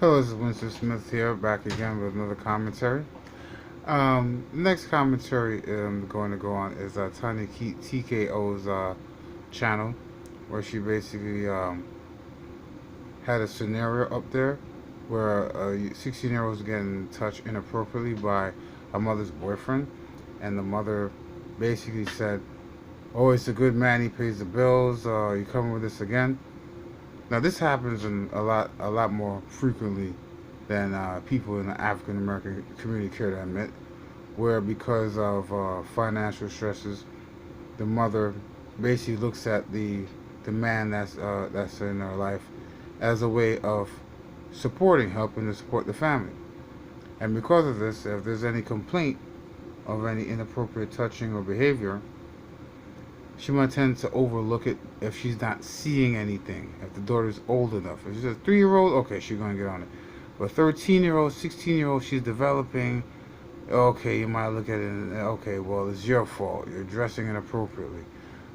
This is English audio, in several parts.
Hello, this is Winston Smith here, back again with another commentary. Next commentary I'm going to go on is Tonya TKO's channel, where she basically had a scenario up there where a 16-year-old was getting touched inappropriately by a mother's boyfriend, and the mother basically said, "Oh, it's a good man. He pays the bills. You coming with this again?" Now this happens a lot more frequently than people in the African American community care to admit, where because of financial stresses, the mother basically looks at the man that's in her life as a way of helping to support the family. And because of this, if there's any complaint of any inappropriate touching or behavior, she might tend to overlook it if she's not seeing anything. If the daughter's old enough, if she's a 3-year-old, okay, she's gonna get on it. But 13-year-old, 16-year-old, she's developing. Okay, you might look at it and okay, well, it's your fault. You're dressing inappropriately.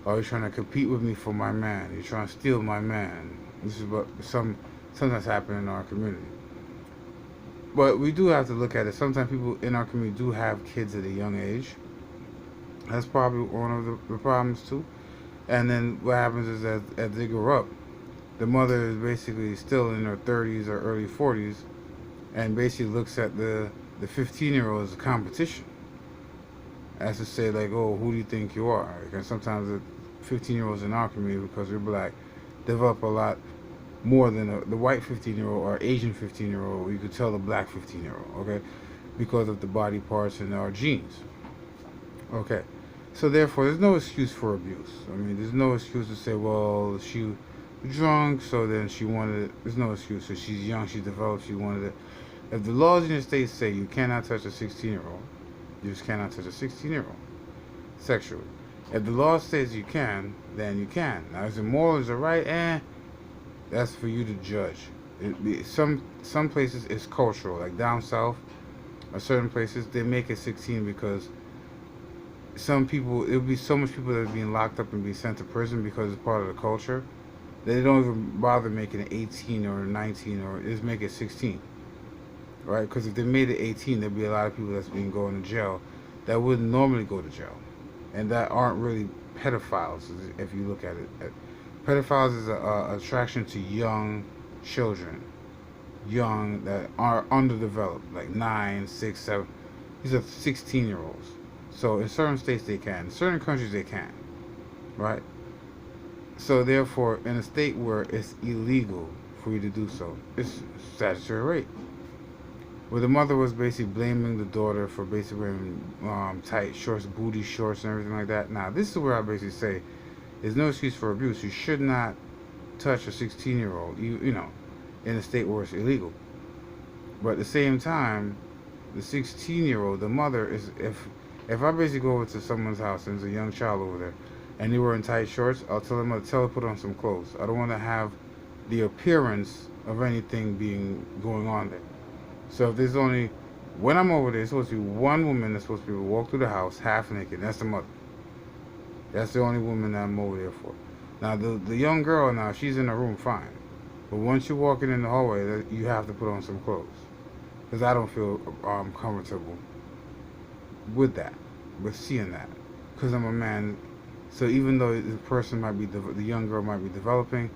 Or you're trying to compete with me for my man. You're trying to steal my man. This is what sometimes happen in our community. But we do have to look at it. Sometimes people in our community do have kids at a young age. That's probably one of the problems too. And then what happens is that as they grow up, the mother is basically still in her 30s or early 40s, and basically looks at the 15-year-old as a competition. As to say like, oh, who do you think you are? And sometimes the 15-year-olds in our community, because we're black, develop a lot more than the white 15-year-old or Asian 15-year-old. You could tell the black 15-year-old, okay, because of the body parts and our genes. Okay, so therefore, there's no excuse for abuse. I mean, there's no excuse to say, well, she was drunk, so then she wanted it. There's no excuse. So she's young, she developed, she wanted it. If the laws in the state say you cannot touch a 16-year-old, you just cannot touch a 16-year-old sexually. If the law says you can, then you can. Now, is it moral, is it right? That's for you to judge. Some places it's cultural, like down south, or certain places they make it 16 because some people, it would be so much people that are being locked up and being sent to prison because it's part of the culture. They don't even bother making it 18 or 19 or just make it 16, right? Because if they made it 18, there'd be a lot of people that's been going to jail that wouldn't normally go to jail, and that aren't really pedophiles. If you look at it, pedophiles is a attraction to young children, young that are underdeveloped, like 9, 6, 7. These are 16-year-olds. So in certain states they can, in certain countries they can, right? So therefore, in a state where it's illegal for you to do so, it's statutory rape. Where the mother was basically blaming the daughter for basically wearing tight shorts, booty shorts, and everything like that. Now, this is where I basically say there's no excuse for abuse. You should not touch a 16-year-old, you know, in a state where it's illegal. But at the same time, the 16-year-old, the mother is, if I basically go over to someone's house and there's a young child over there and they were in tight shorts, I'll tell them, tell her to put on some clothes. I don't want to have the appearance of anything going on there. So if there's only, when I'm over there, it's supposed to be one woman that's supposed to be able to walk through the house half naked. That's the mother. That's the only woman that I'm over there for. Now the young girl, now she's in her room fine, but once you're walking in the hallway, you have to put on some clothes, because I don't feel comfortable with that, with seeing that, because I'm a man. So even though the person might be, the young girl might be developing,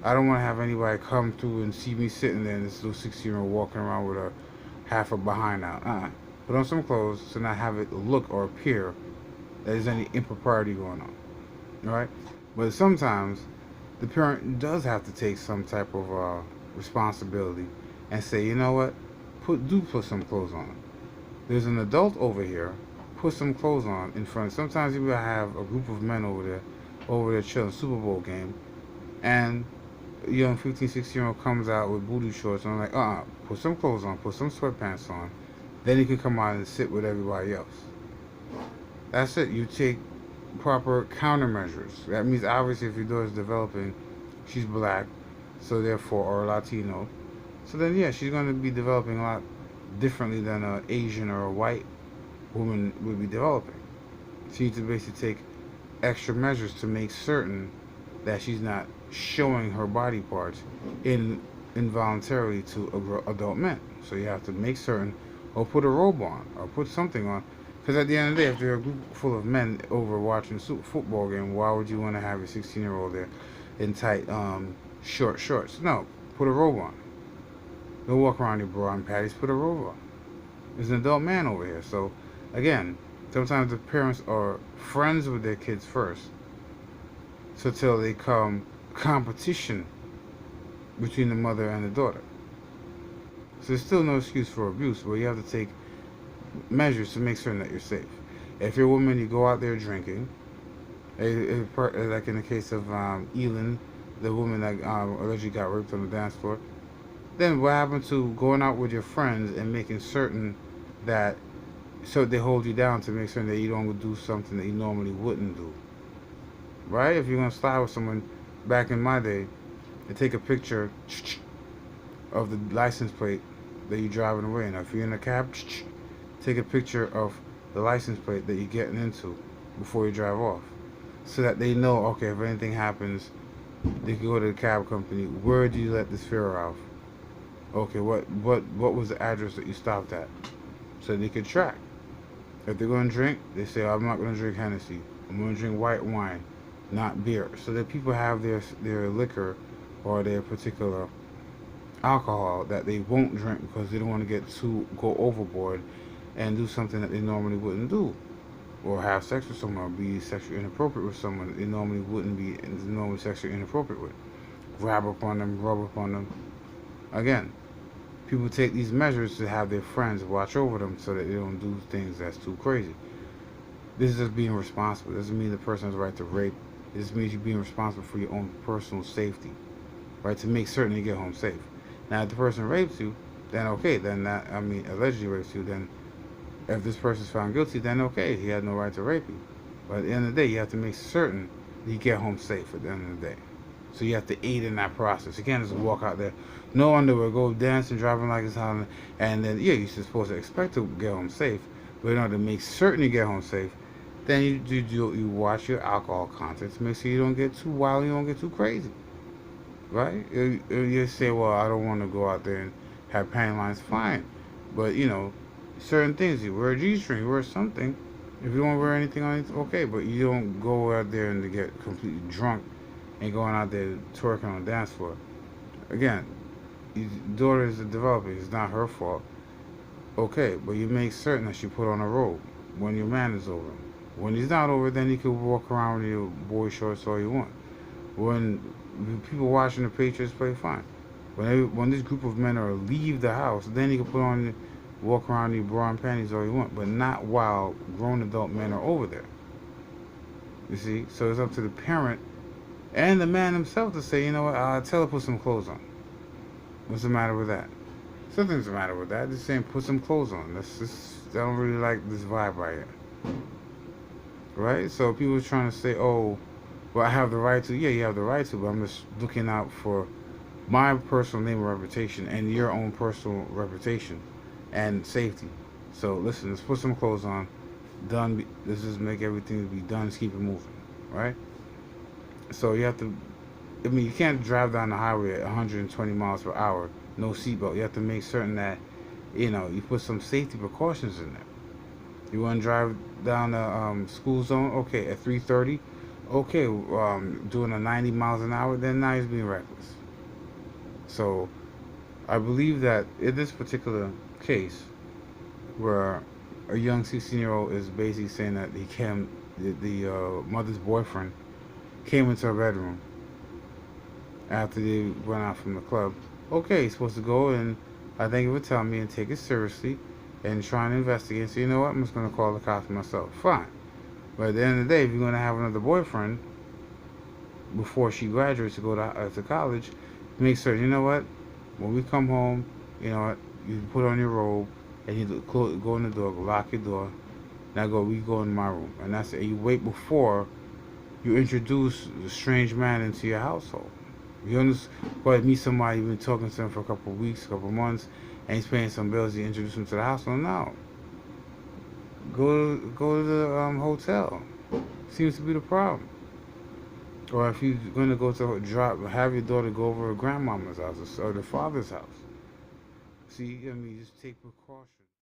I don't want to have anybody come through and see me sitting there and this little 16-year-old walking around with a half a behind out. Put on some clothes to not have it look or appear that there's any impropriety going on. All right? But sometimes the parent does have to take some type of responsibility and say, you know what, put some clothes on. There's an adult over here. Put some clothes on in front. Sometimes you will have a group of men over there chilling, Super Bowl game, and a young 15, 16-year-old comes out with booty shorts, and I'm like, put some clothes on, put some sweatpants on, then you can come out and sit with everybody else. That's it. You take proper countermeasures. That means obviously if your daughter's developing, she's black, so therefore, or Latino, so then yeah, she's going to be developing a lot differently than an Asian or a white woman would be developing. She needs to basically take extra measures to make certain that she's not showing her body parts in involuntarily to adult men. So you have to make certain, or put a robe on, or put something on. Because at the end of the day, if there are a group full of men over watching a football game, why would you want to have a 16-year-old there in tight, short shorts? No, put a robe on. Don't walk around your bra and panties. Put a robe on. There's an adult man over here. So, again, sometimes the parents are friends with their kids first, so till they come competition between the mother and the daughter. So there's still no excuse for abuse, but you have to take measures to make certain that you're safe. If you're a woman, you go out there drinking, like in the case of Elin, the woman that allegedly got raped on the dance floor. Then what happened to going out with your friends and making certain that, so they hold you down to make certain that you don't do something that you normally wouldn't do, right? If you're gonna slide with someone, back in my day, they take a picture of the license plate that you're driving away in. If you're in a cab, take a picture of the license plate that you're getting into before you drive off, so that they know, okay, if anything happens, they can go to the cab company. Where do you let this fare off? Okay, what was the address that you stopped at? So they could track. If they're going to drink, they say, I'm not going to drink Hennessy. I'm going to drink white wine, not beer. So that people have their liquor or their particular alcohol that they won't drink because they don't want to go overboard and do something that they normally wouldn't do, or have sex with someone, or be sexually inappropriate with someone that they normally wouldn't be normally sexually inappropriate with. Grab up on them, rub up on them. Again, people take these measures to have their friends watch over them so that they don't do things that's too crazy. This is just being responsible. It doesn't mean the person has the right to rape. It just means you're being responsible for your own personal safety, right? To make certain you get home safe. Now, if the person rapes you, then okay, then allegedly rapes you, then if this person's found guilty, then okay, he had no right to rape you. But at the end of the day, you have to make certain that you get home safe at the end of the day. So you have to aid in that process. You can't just walk out there, no underwear, go dancing, driving like it's hot, and then, yeah, you're supposed to expect to get home safe, but in order to make certain you get home safe, then you watch your alcohol content to make sure you don't get too wild, you don't get too crazy, right? You say, well, I don't want to go out there and have panty lines, fine, but, certain things, you wear a G-string, you wear something. If you don't wear anything on it, okay, but you don't go out there and get completely drunk and going out there twerking on the dance floor. Again, your daughter is developing. It's not her fault. Okay, but you make certain that you put on a robe when your man is over. When he's not over, then you can walk around with your boy shorts all you want. When people watching the Patriots play, fine. When this group of men are leave the house, then you can walk around in your bra and panties all you want, but not while grown adult men are over there. You see? So it's up to the parent and the man himself to say, you know what, tell her put some clothes on. What's the matter with that? Something's the matter with that. Just saying put some clothes on. I don't really like this vibe right here. Right? So people are trying to say, oh, well, I have the right to. Yeah, you have the right to, but I'm just looking out for my personal name and reputation and your own personal reputation and safety. So listen, let's put some clothes on. Done. Let's just make everything be done. Let's keep it moving. Right? So you have to, you can't drive down the highway at 120 miles per hour, no seatbelt. You have to make certain that, you put some safety precautions in there. You want to drive down the school zone, okay, at 3:30, okay, doing a 90 miles an hour, then now he's being reckless. So I believe that in this particular case, where a young 16-year-old is basically saying that the mother's boyfriend came into her bedroom after they went out from the club. Okay, he's supposed to go, and I thank you for telling me and take it seriously and try and investigate. So you know what? I'm just going to call the cops myself. Fine. But at the end of the day, if you're going to have another boyfriend before she graduates to go to college, make sure, you know what? When we come home, you know what? You put on your robe and you go in the door, lock your door. Now we go in my room. And that's it. You wait before you introduce a strange man into your household. You understand? Meet somebody you've been talking to him for a couple of weeks, a couple of months, and he's paying some bills. You introduce him to the household. No. Go to the hotel. Seems to be the problem. Or if you're going to go to have your daughter go over her grandmama's house or the father's house. See, I mean, just take precaution.